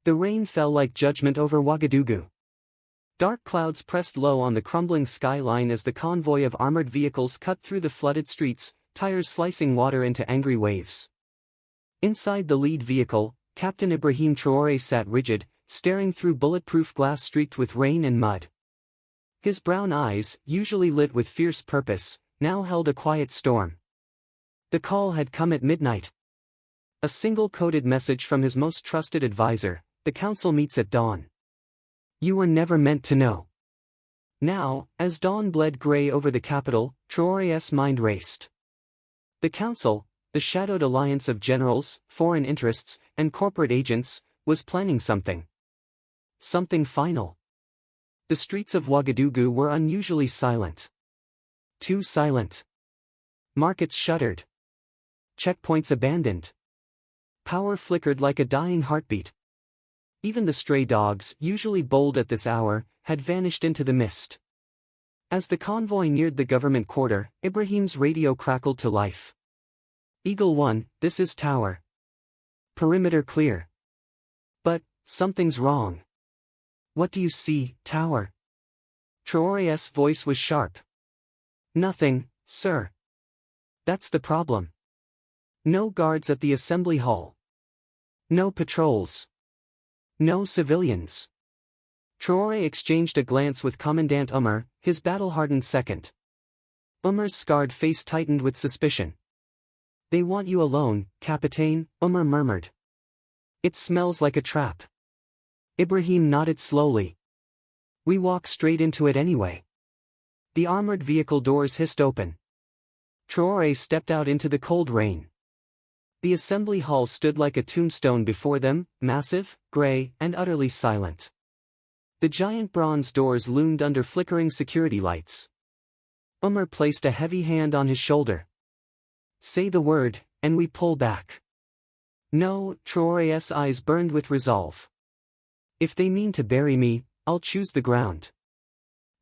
The rain fell like judgment over Ouagadougou. Dark clouds pressed low on the crumbling skyline as the convoy of armored vehicles cut through the flooded streets, tires slicing water into angry waves. Inside the lead vehicle, Captain Ibrahim Traoré sat rigid, staring through bulletproof glass streaked with rain and mud. His brown eyes, usually lit with fierce purpose, now held a quiet storm. The call had come at midnight. A single coded message from his most trusted advisor: the council meets at dawn. You were never meant to know. Now, as dawn bled gray over the capital, Traoré's mind raced. The council, the shadowed alliance of generals, foreign interests, and corporate agents, was planning something. Something final. The streets of Ouagadougou were unusually silent. Too silent. Markets shuttered. Checkpoints abandoned. Power flickered like a dying heartbeat. Even the stray dogs, usually bold at this hour, had vanished into the mist. As the convoy neared the government quarter, Ibrahim's radio crackled to life. Eagle 1, this is Tower. Perimeter clear. But, something's wrong. What do you see, Tower? Traoré's voice was sharp. Nothing, sir. That's the problem. No guards at the assembly hall. No patrols. No civilians. Traoré exchanged a glance with Commandant Umar, his battle-hardened second. Umar's scarred face tightened with suspicion. They want you alone, Capitaine, Umar murmured. It smells like a trap. Ibrahim nodded slowly. We walk straight into it anyway. The armored vehicle doors hissed open. Traoré stepped out into the cold rain. The assembly hall stood like a tombstone before them, massive, gray, and utterly silent. The giant bronze doors loomed under flickering security lights. Umar placed a heavy hand on his shoulder. Say the word, and we pull back. No, Traoré's eyes burned with resolve. If they mean to bury me, I'll choose the ground.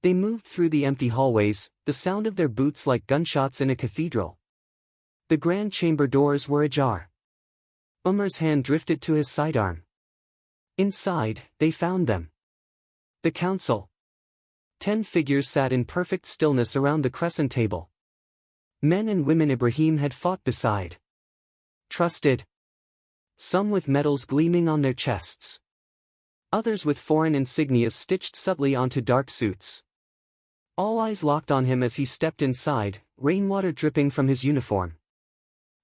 They moved through the empty hallways, the sound of their boots like gunshots in a cathedral. The grand chamber doors were ajar. Umar's hand drifted to his sidearm. Inside, they found them. The council. 10 figures sat in perfect stillness around the crescent table. Men and women Ibrahim had fought beside. Trusted. Some with medals gleaming on their chests. Others with foreign insignia stitched subtly onto dark suits. All eyes locked on him as he stepped inside, rainwater dripping from his uniform.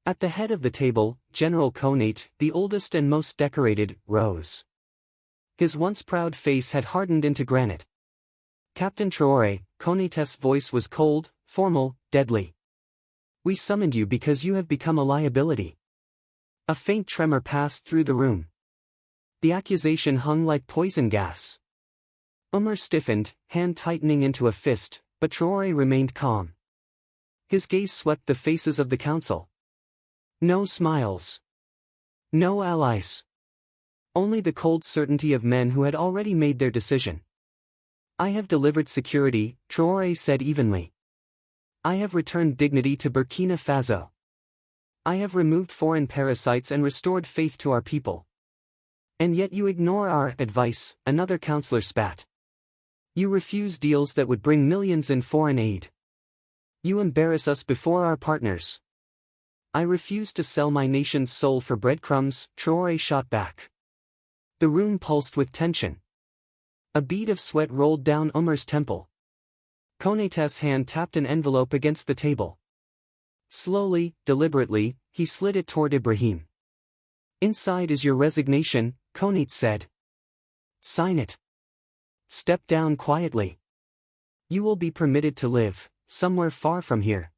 At the head of the table, General Konate, the oldest and most decorated, rose. His once proud face had hardened into granite. Captain Traoré, Konate's voice was cold, formal, deadly. We summoned you because you have become a liability. A faint tremor passed through the room. The accusation hung like poison gas. Umar stiffened, hand tightening into a fist, but Traoré remained calm. His gaze swept the faces of the council. No smiles. No allies. Only the cold certainty of men who had already made their decision. I have delivered security, Traoré said evenly. I have returned dignity to Burkina Faso. I have removed foreign parasites and restored faith to our people. And yet you ignore our advice, another councillor spat. You refuse deals that would bring millions in foreign aid. You embarrass us before our partners. I refuse to sell my nation's soul for breadcrumbs, Traoré shot back. The room pulsed with tension. A bead of sweat rolled down Umar's temple. Konate's hand tapped an envelope against the table. Slowly, deliberately, he slid it toward Ibrahim. Inside is your resignation, Konate said. Sign it. Step down quietly. You will be permitted to live, somewhere far from here.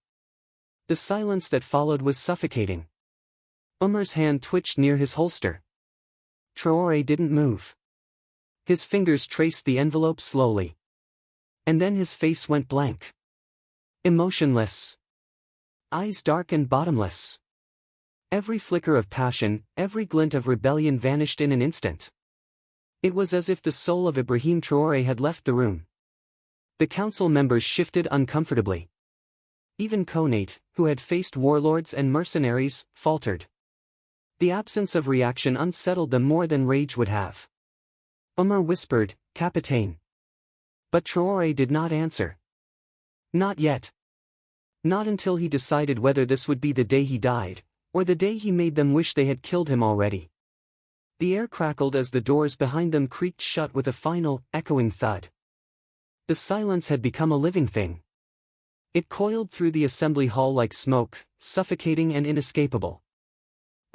The silence that followed was suffocating. Umar's hand twitched near his holster. Traoré didn't move. His fingers traced the envelope slowly. And then his face went blank. Emotionless. Eyes dark and bottomless. Every flicker of passion, every glint of rebellion vanished in an instant. It was as if the soul of Ibrahim Traoré had left the room. The council members shifted uncomfortably. Even Konate, who had faced warlords and mercenaries, faltered. The absence of reaction unsettled them more than rage would have. Umar whispered, "Capitaine." But Traoré did not answer. Not yet. Not until he decided whether this would be the day he died, or the day he made them wish they had killed him already. The air crackled as the doors behind them creaked shut with a final, echoing thud. The silence had become a living thing. It coiled through the assembly hall like smoke, suffocating and inescapable.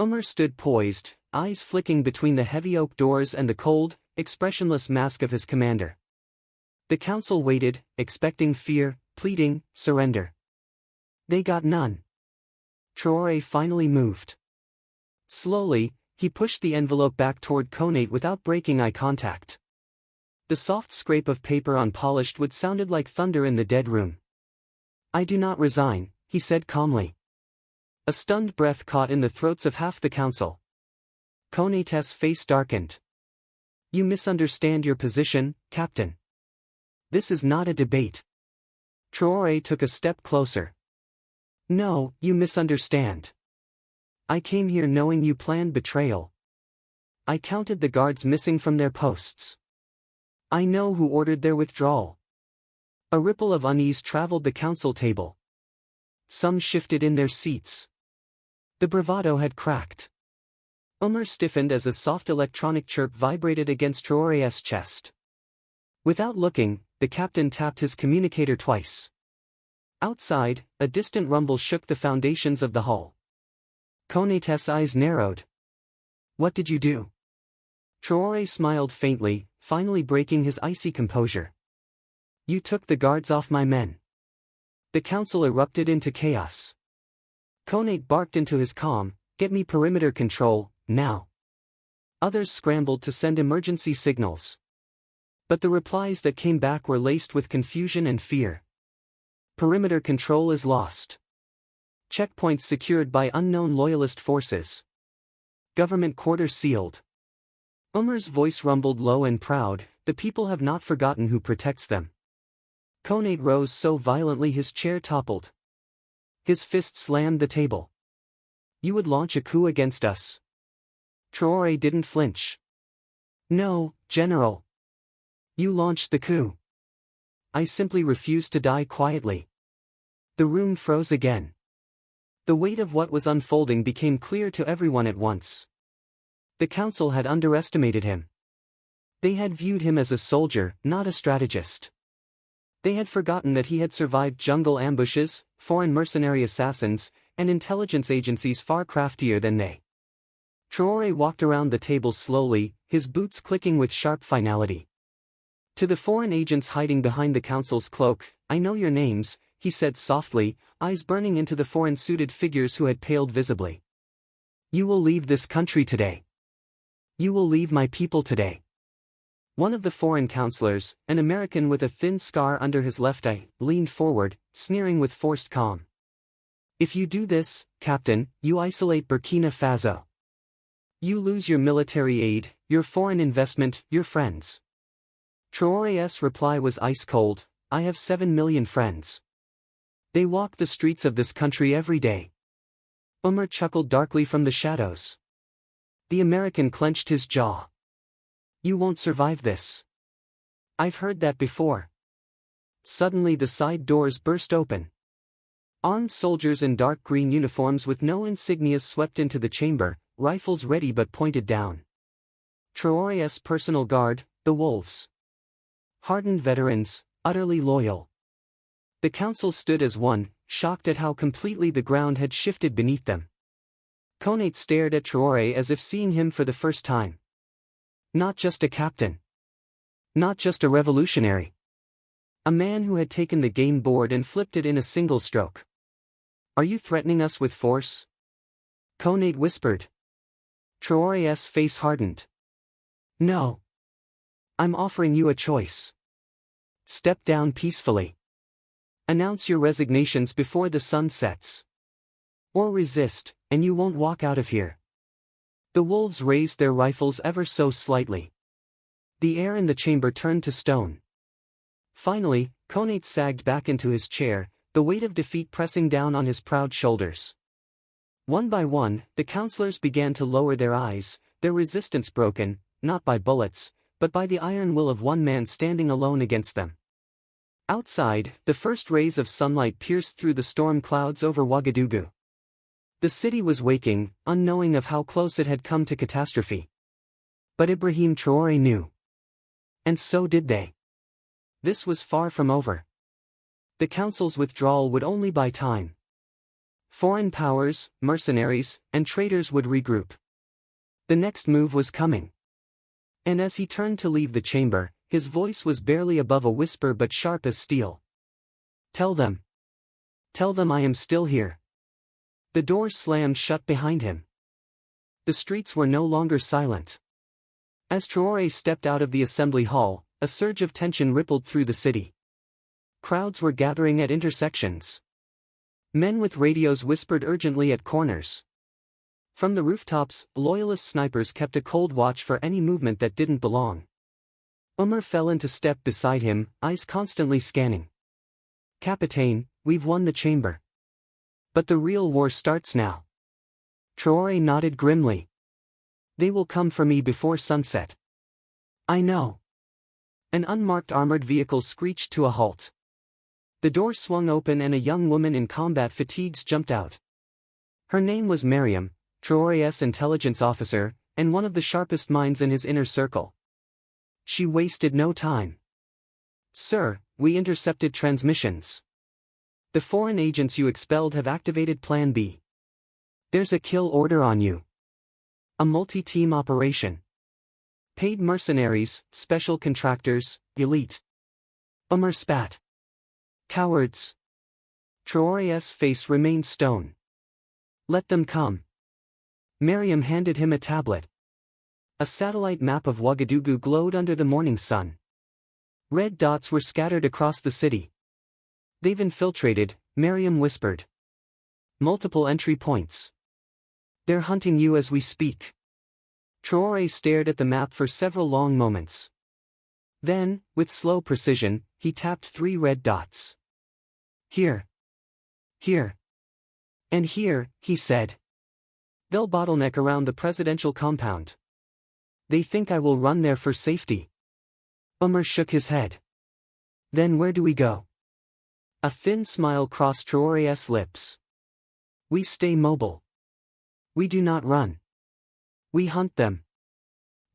Umar stood poised, eyes flicking between the heavy oak doors and the cold, expressionless mask of his commander. The council waited, expecting fear, pleading, surrender. They got none. Traoré finally moved. Slowly, he pushed the envelope back toward Konate without breaking eye contact. The soft scrape of paper on polished wood sounded like thunder in the dead room. "I do not resign," he said calmly. A stunned breath caught in the throats of half the council. Konate's face darkened. "You misunderstand your position, Captain. This is not a debate." Traoré took a step closer. "No, you misunderstand. I came here knowing you planned betrayal. I counted the guards missing from their posts. I know who ordered their withdrawal." A ripple of unease traveled the council table. Some shifted in their seats. The bravado had cracked. Umar stiffened as a soft electronic chirp vibrated against Traoré's chest. Without looking, the captain tapped his communicator twice. Outside, a distant rumble shook the foundations of the hull. Konate's eyes narrowed. "What did you do?" Traoré smiled faintly, finally breaking his icy composure. "You took the guards off my men." The council erupted into chaos. Konate barked into his calm, "Get me perimeter control, now." Others scrambled to send emergency signals. But the replies that came back were laced with confusion and fear. "Perimeter control is lost. Checkpoints secured by unknown loyalist forces. Government quarters sealed." Umar's voice rumbled low and proud, "The people have not forgotten who protects them." Konate rose so violently his chair toppled. His fist slammed the table. "You would launch a coup against us?" Traoré didn't flinch. "No, General. You launched the coup. I simply refuse to die quietly." The room froze again. The weight of what was unfolding became clear to everyone at once. The council had underestimated him. They had viewed him as a soldier, not a strategist. They had forgotten that he had survived jungle ambushes, foreign mercenary assassins, and intelligence agencies far craftier than they. Traoré walked around the table slowly, his boots clicking with sharp finality. To the foreign agents hiding behind the council's cloak, "I know your names," he said softly, eyes burning into the foreign-suited figures who had paled visibly. "You will leave this country today. You will leave my people today." One of the foreign counselors, an American with a thin scar under his left eye, leaned forward, sneering with forced calm. "If you do this, Captain, you isolate Burkina Faso. You lose your military aid, your foreign investment, your friends." Traoré's reply was ice-cold, "I have 7 million friends. They walk the streets of this country every day." Umar chuckled darkly from the shadows. The American clenched his jaw. "You won't survive this. I've heard that before." Suddenly the side doors burst open. Armed soldiers in dark green uniforms with no insignias swept into the chamber, rifles ready but pointed down. Traoré's personal guard, the Wolves. Hardened veterans, utterly loyal. The council stood as one, shocked at how completely the ground had shifted beneath them. Konate stared at Traoré as if seeing him for the first time. Not just a captain. Not just a revolutionary. A man who had taken the game board and flipped it in a single stroke. "Are you threatening us with force?" Konate whispered. Traoré's face hardened. "No. I'm offering you a choice. Step down peacefully. Announce your resignations before the sun sets. Or resist, and you won't walk out of here." The wolves raised their rifles ever so slightly. The air in the chamber turned to stone. Finally, Konate sagged back into his chair, the weight of defeat pressing down on his proud shoulders. One by one, the counselors began to lower their eyes, their resistance broken, not by bullets, but by the iron will of one man standing alone against them. Outside, the first rays of sunlight pierced through the storm clouds over Ouagadougou. The city was waking, unknowing of how close it had come to catastrophe. But Ibrahim Traoré knew. And so did they. This was far from over. The council's withdrawal would only buy time. Foreign powers, mercenaries, and traitors would regroup. The next move was coming. And as he turned to leave the chamber, his voice was barely above a whisper but sharp as steel. Tell them. Tell them I am still here. The door slammed shut behind him. The streets were no longer silent. As Traoré stepped out of the assembly hall, a surge of tension rippled through the city. Crowds were gathering at intersections. Men with radios whispered urgently at corners. From the rooftops, loyalist snipers kept a cold watch for any movement that didn't belong. Umar fell into step beside him, eyes constantly scanning. Capitaine, we've won the chamber. But the real war starts now. Traoré nodded grimly. They will come for me before sunset. I know. An unmarked armored vehicle screeched to a halt. The door swung open and a young woman in combat fatigues jumped out. Her name was Mariam, Traoré's intelligence officer, and one of the sharpest minds in his inner circle. She wasted no time. Sir, we intercepted transmissions. The foreign agents you expelled have activated Plan B. There's a kill order on you. A multi-team operation. Paid mercenaries, special contractors, elite. Umar spat. Cowards. Traoré's face remained stone. Let them come. Mariam handed him a tablet. A satellite map of Ouagadougou glowed under the morning sun. Red dots were scattered across the city. They've infiltrated, Mariam whispered. Multiple entry points. They're hunting you as we speak. Traoré stared at the map for several long moments. Then, with slow precision, he tapped 3 red dots. Here. Here. And here, he said. They'll bottleneck around the presidential compound. They think I will run there for safety. Umar shook his head. Then where do we go? A thin smile crossed Traoré's lips. We stay mobile. We do not run. We hunt them.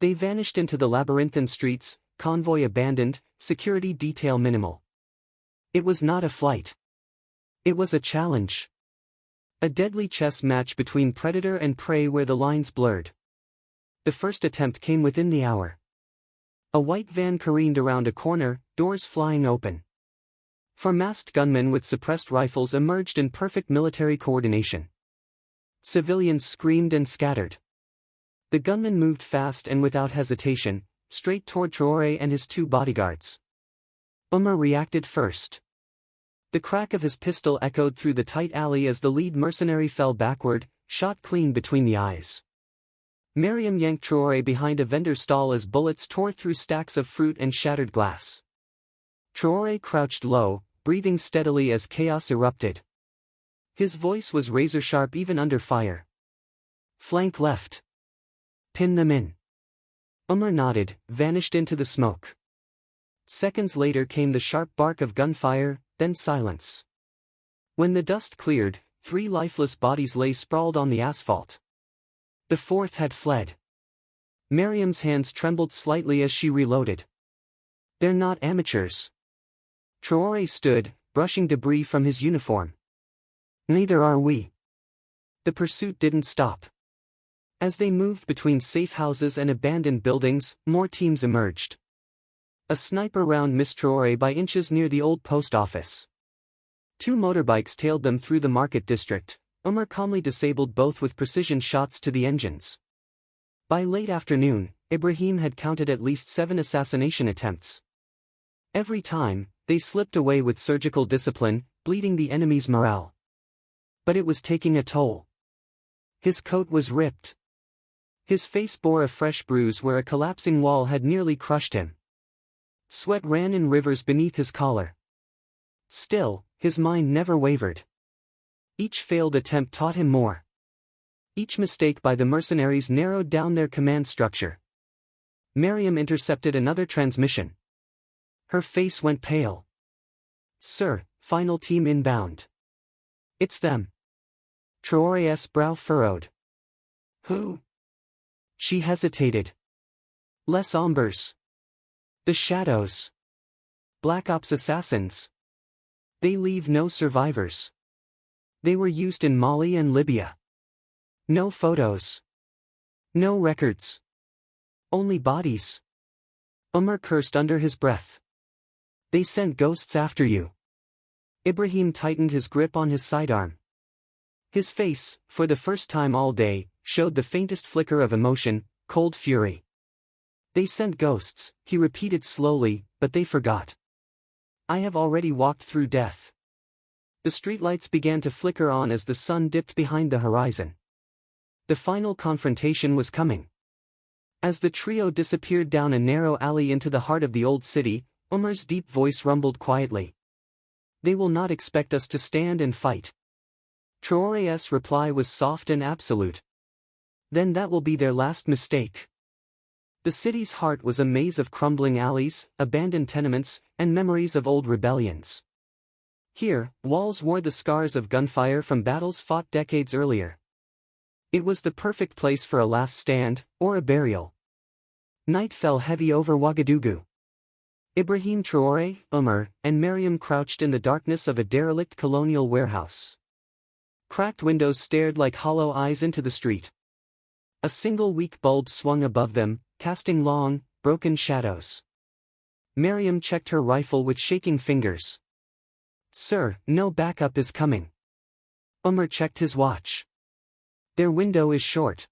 They vanished into the labyrinthine streets, convoy abandoned, security detail minimal. It was not a flight. It was a challenge. A deadly chess match between predator and prey where the lines blurred. The first attempt came within the hour. A white van careened around a corner, doors flying open. 4 masked gunmen with suppressed rifles emerged in perfect military coordination. Civilians screamed and scattered. The gunmen moved fast and without hesitation, straight toward Traoré and his 2 bodyguards. Umar reacted first. The crack of his pistol echoed through the tight alley as the lead mercenary fell backward, shot clean between the eyes. Mariam yanked Traoré behind a vendor stall as bullets tore through stacks of fruit and shattered glass. Traoré crouched low, breathing steadily as chaos erupted. His voice was razor-sharp even under fire. Flank left. Pin them in. Umar nodded, vanished into the smoke. Seconds later came the sharp bark of gunfire, then silence. When the dust cleared, 3 lifeless bodies lay sprawled on the asphalt. The 4th had fled. Mariam's hands trembled slightly as she reloaded. They're not amateurs. Traoré stood, brushing debris from his uniform. Neither are we. The pursuit didn't stop. As they moved between safe houses and abandoned buildings, more teams emerged. A sniper round missed Traoré by inches near the old post office. 2 motorbikes tailed them through the market district. Umar calmly disabled both with precision shots to the engines. By late afternoon, Ibrahim had counted at least 7 assassination attempts. Every time, they slipped away with surgical discipline, bleeding the enemy's morale. But it was taking a toll. His coat was ripped. His face bore a fresh bruise where a collapsing wall had nearly crushed him. Sweat ran in rivers beneath his collar. Still, his mind never wavered. Each failed attempt taught him more. Each mistake by the mercenaries narrowed down their command structure. Miriam intercepted another transmission. Her face went pale. "Sir, final team inbound." "It's them." Traoré's brow furrowed. "Who?" She hesitated. "Les Ombres. The Shadows. Black Ops assassins. They leave no survivors. They were used in Mali and Libya. No photos. No records. Only bodies." Umar cursed under his breath. "They sent ghosts after you." Ibrahim tightened his grip on his sidearm. His face, for the first time all day, showed the faintest flicker of emotion, cold fury. "They sent ghosts," he repeated slowly, "but they forgot. I have already walked through death." The streetlights began to flicker on as the sun dipped behind the horizon. The final confrontation was coming. As the trio disappeared down a narrow alley into the heart of the old city, Umar's deep voice rumbled quietly. "They will not expect us to stand and fight." Traoré's reply was soft and absolute. "Then that will be their last mistake." The city's heart was a maze of crumbling alleys, abandoned tenements, and memories of old rebellions. Here, walls wore the scars of gunfire from battles fought decades earlier. It was the perfect place for a last stand, or a burial. Night fell heavy over Ouagadougou. Ibrahim Traoré, Umar, and Miriam crouched in the darkness of a derelict colonial warehouse. Cracked windows stared like hollow eyes into the street. A single weak bulb swung above them, casting long, broken shadows. Miriam checked her rifle with shaking fingers. "Sir, no backup is coming." Umar checked his watch. "Their window is short.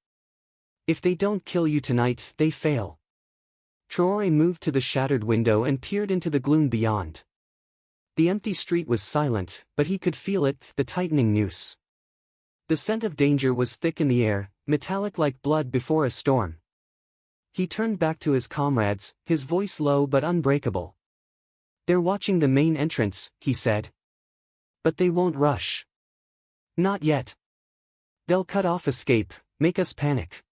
If they don't kill you tonight, they fail." Traoré moved to the shattered window and peered into the gloom beyond. The empty street was silent, but he could feel it, the tightening noose. The scent of danger was thick in the air, metallic like blood before a storm. He turned back to his comrades, his voice low but unbreakable. "They're watching the main entrance," he said. "But they won't rush. Not yet. They'll cut off escape, make us panic.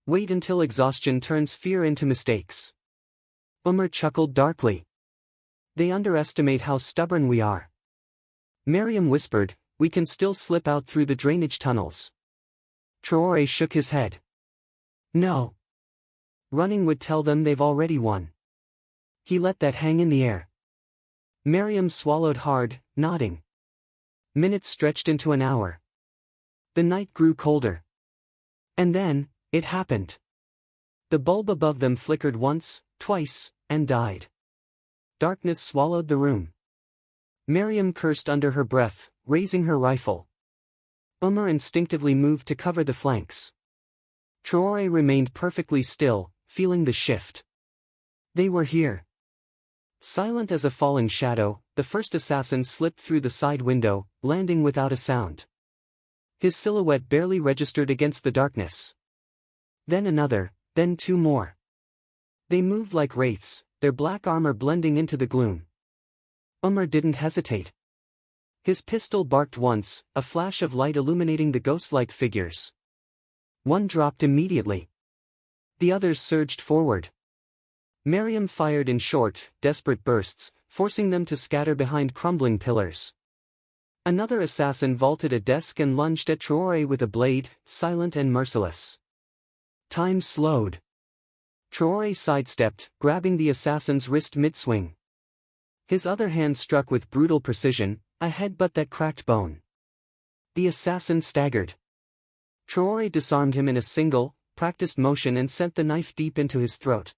Wait until exhaustion turns fear into mistakes." Umar chuckled darkly. "They underestimate how stubborn we are." Miriam whispered, "We can still slip out through the drainage tunnels." Traoré shook his head. "No. Running would tell them they've already won." He let that hang in the air. Miriam swallowed hard, nodding. Minutes stretched into an hour. The night grew colder. And then, it happened. The bulb above them flickered once, twice, and died. Darkness swallowed the room. Miriam cursed under her breath, raising her rifle. Umar instinctively moved to cover the flanks. Traoré remained perfectly still, feeling the shift. They were here. Silent as a falling shadow, the first assassin slipped through the side window, landing without a sound. His silhouette barely registered against the darkness. Then another, then two more. They moved like wraiths, their black armor blending into the gloom. Umar didn't hesitate. His pistol barked once, a flash of light illuminating the ghost-like figures. One dropped immediately. The others surged forward. Miriam fired in short, desperate bursts, forcing them to scatter behind crumbling pillars. Another assassin vaulted a desk and lunged at Traoré with a blade, silent and merciless. Time slowed. Traoré sidestepped, grabbing the assassin's wrist mid-swing. His other hand struck with brutal precision, a headbutt that cracked bone. The assassin staggered. Traoré disarmed him in a single, practiced motion and sent the knife deep into his throat.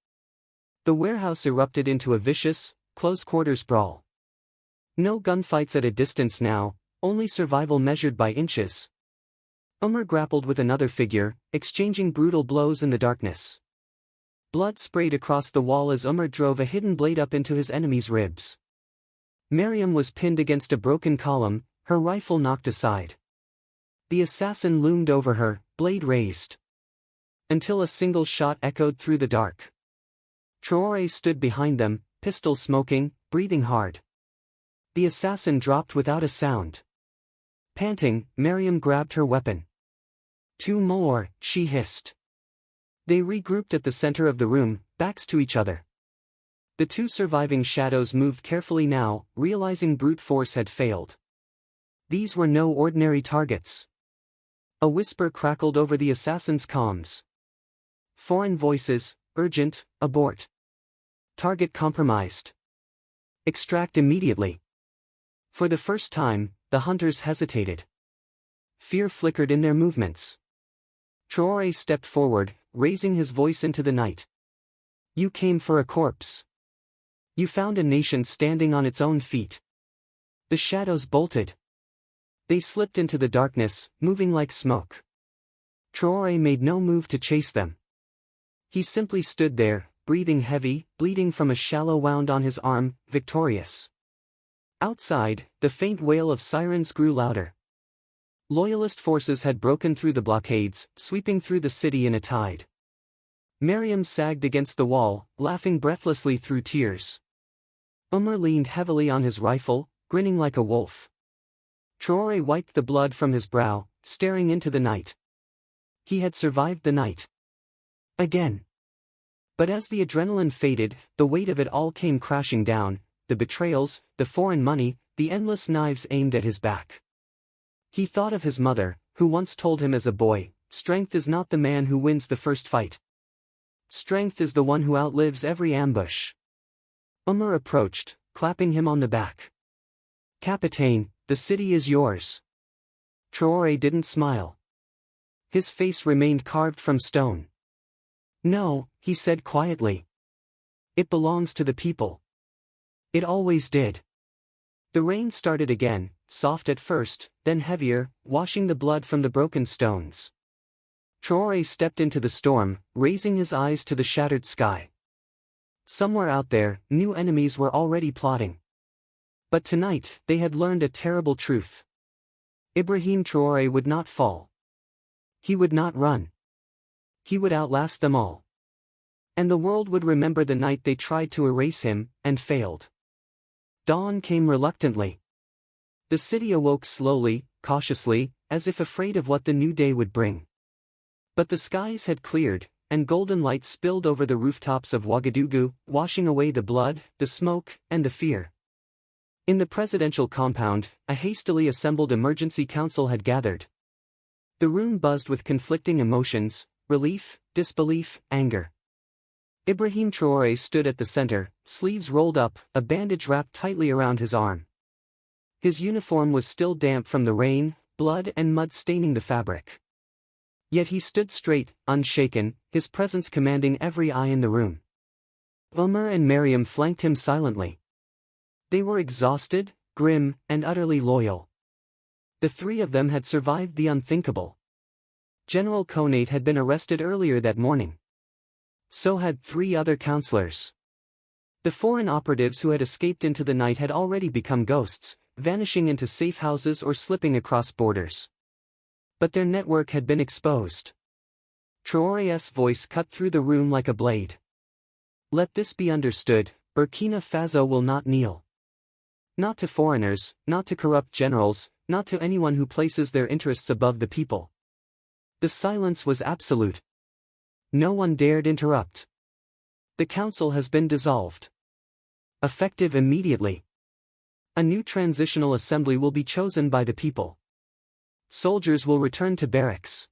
The warehouse erupted into a vicious, close-quarters brawl. No gunfights at a distance now, only survival measured by inches. Umar grappled with another figure, exchanging brutal blows in the darkness. Blood sprayed across the wall as Umar drove a hidden blade up into his enemy's ribs. Miriam was pinned against a broken column, her rifle knocked aside. The assassin loomed over her, blade raised. Until a single shot echoed through the dark. Traoré stood behind them, pistol smoking, breathing hard. The assassin dropped without a sound. Panting, Miriam grabbed her weapon. Two more, she hissed. They regrouped at the center of the room, backs to each other. The two surviving shadows moved carefully now, realizing brute force had failed. These were no ordinary targets. A whisper crackled over the assassin's comms. Foreign voices, urgent, abort. Target compromised. Extract immediately. For the first time, the hunters hesitated. Fear flickered in their movements. Traoré stepped forward, raising his voice into the night. You came for a corpse. You found a nation standing on its own feet. The shadows bolted. They slipped into the darkness, moving like smoke. Traoré made no move to chase them. He simply stood there, breathing heavy, bleeding from a shallow wound on his arm, victorious. Outside, the faint wail of sirens grew louder. Loyalist forces had broken through the blockades, sweeping through the city in a tide. Miriam sagged against the wall, laughing breathlessly through tears. Umar leaned heavily on his rifle, grinning like a wolf. Traoré wiped the blood from his brow, staring into the night. He had survived the night. Again. But as the adrenaline faded, the weight of it all came crashing down, the betrayals, the foreign money, the endless knives aimed at his back. He thought of his mother, who once told him as a boy, strength is not the man who wins the first fight. Strength is the one who outlives every ambush. Umar approached, clapping him on the back. Capitaine, the city is yours. Traoré didn't smile. His face remained carved from stone. No, he said quietly. It belongs to the people. It always did. The rain started again, soft at first, then heavier, washing the blood from the broken stones. Traoré stepped into the storm, raising his eyes to the shattered sky. Somewhere out there, new enemies were already plotting. But tonight, they had learned a terrible truth. Ibrahim Traoré would not fall. He would not run. He would outlast them all. And the world would remember the night they tried to erase him, and failed. Dawn came reluctantly. The city awoke slowly, cautiously, as if afraid of what the new day would bring. But the skies had cleared, and golden light spilled over the rooftops of Ouagadougou, washing away the blood, the smoke, and the fear. In the presidential compound, a hastily assembled emergency council had gathered. The room buzzed with conflicting emotions, relief, disbelief, anger. Ibrahim Traoré stood at the center, sleeves rolled up, a bandage wrapped tightly around his arm. His uniform was still damp from the rain, blood and mud staining the fabric. Yet he stood straight, unshaken, his presence commanding every eye in the room. Umar and Miriam flanked him silently. They were exhausted, grim, and utterly loyal. The three of them had survived the unthinkable. General Konate had been arrested earlier that morning. So had 3 other counselors. The foreign operatives who had escaped into the night had already become ghosts, vanishing into safe houses or slipping across borders. But their network had been exposed. Traoré's voice cut through the room like a blade. Let this be understood, Burkina Faso will not kneel. Not to foreigners, not to corrupt generals, not to anyone who places their interests above the people. The silence was absolute. No one dared interrupt. The council has been dissolved. Effective immediately. A new transitional assembly will be chosen by the people. Soldiers will return to barracks.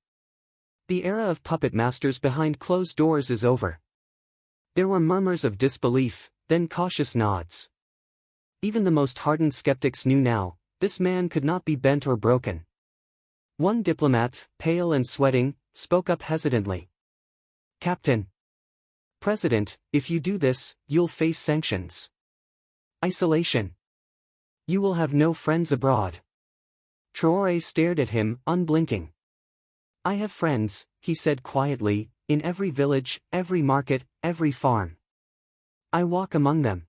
The era of puppet masters behind closed doors is over. There were murmurs of disbelief, then cautious nods. Even the most hardened skeptics knew now, this man could not be bent or broken. One diplomat, pale and sweating, spoke up hesitantly. Captain. President, if you do this, you'll face sanctions. Isolation. You will have no friends abroad. Traoré stared at him, unblinking. I have friends, he said quietly, in every village, every market, every farm. I walk among them.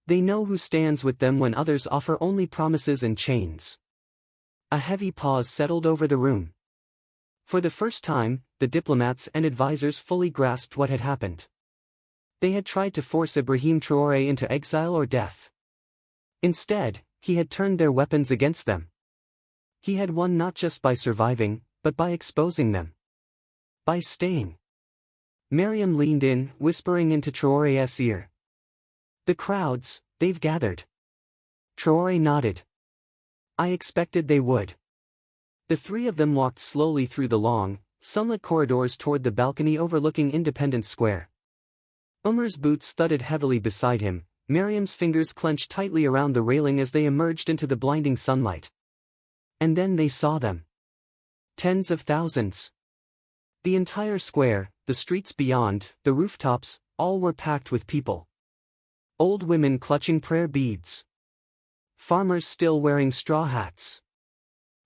They know who stands with them when others offer only promises and chains. A heavy pause settled over the room. For the first time, the diplomats and advisors fully grasped what had happened. They had tried to force Ibrahim Traoré into exile or death. Instead, he had turned their weapons against them. He had won not just by surviving, but by exposing them. By staying. Miriam leaned in, whispering into Traoré's ear. The crowds, they've gathered. Traoré nodded. I expected they would. The three of them walked slowly through the long, sunlit corridors toward the balcony overlooking Independence Square. Umar's boots thudded heavily beside him, Miriam's fingers clenched tightly around the railing as they emerged into the blinding sunlight. And then they saw them. Tens of thousands. The entire square, the streets beyond, the rooftops, all were packed with people. Old women clutching prayer beads. Farmers still wearing straw hats.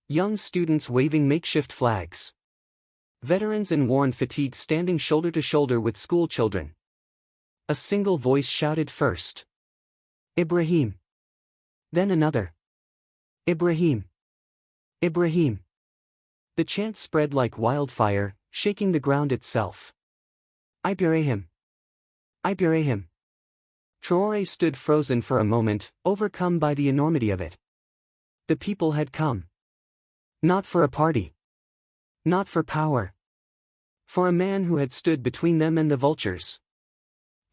Young students waving makeshift flags. Veterans in worn fatigues standing shoulder to shoulder with school children. A single voice shouted first. Ibrahim. Then another. Ibrahim. Ibrahim. The chant spread like wildfire, shaking the ground itself. Ibrahim. Ibrahim. Traoré stood frozen for a moment, overcome by the enormity of it. The people had come. Not for a party. Not for power. For a man who had stood between them and the vultures.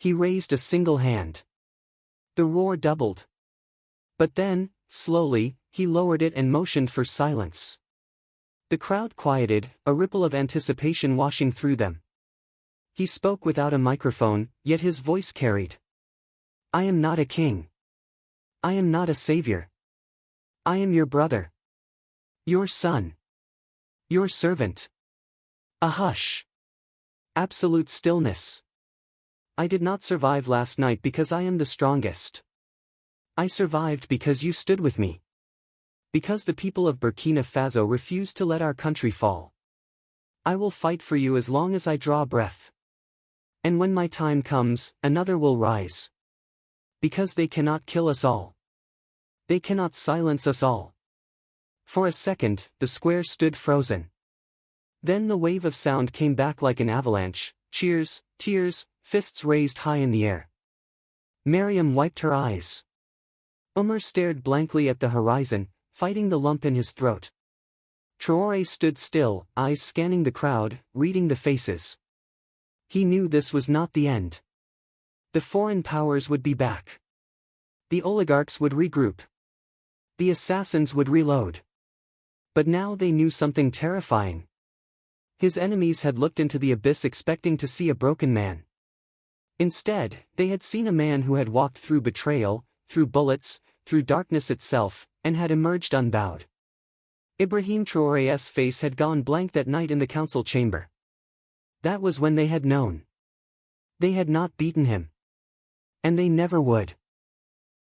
He raised a single hand. The roar doubled. But then, slowly, he lowered it and motioned for silence. The crowd quieted, a ripple of anticipation washing through them. He spoke without a microphone, yet his voice carried. I am not a king. I am not a savior. I am your brother. Your son. Your servant. A hush. Absolute stillness. I did not survive last night because I am the strongest. I survived because you stood with me. Because the people of Burkina Faso refused to let our country fall. I will fight for you as long as I draw breath. And when my time comes, another will rise. Because they cannot kill us all. They cannot silence us all. For a second, the square stood frozen. Then the wave of sound came back like an avalanche, cheers, tears, fists raised high in the air. Miriam wiped her eyes. Umar stared blankly at the horizon, fighting the lump in his throat. Traoré stood still, eyes scanning the crowd, reading the faces. He knew this was not the end. The foreign powers would be back. The oligarchs would regroup. The assassins would reload. But now they knew something terrifying. His enemies had looked into the abyss expecting to see a broken man. Instead, they had seen a man who had walked through betrayal, through bullets, through darkness itself, and had emerged unbowed. Ibrahim Traoré's face had gone blank that night in the council chamber. That was when they had known. They had not beaten him. And they never would.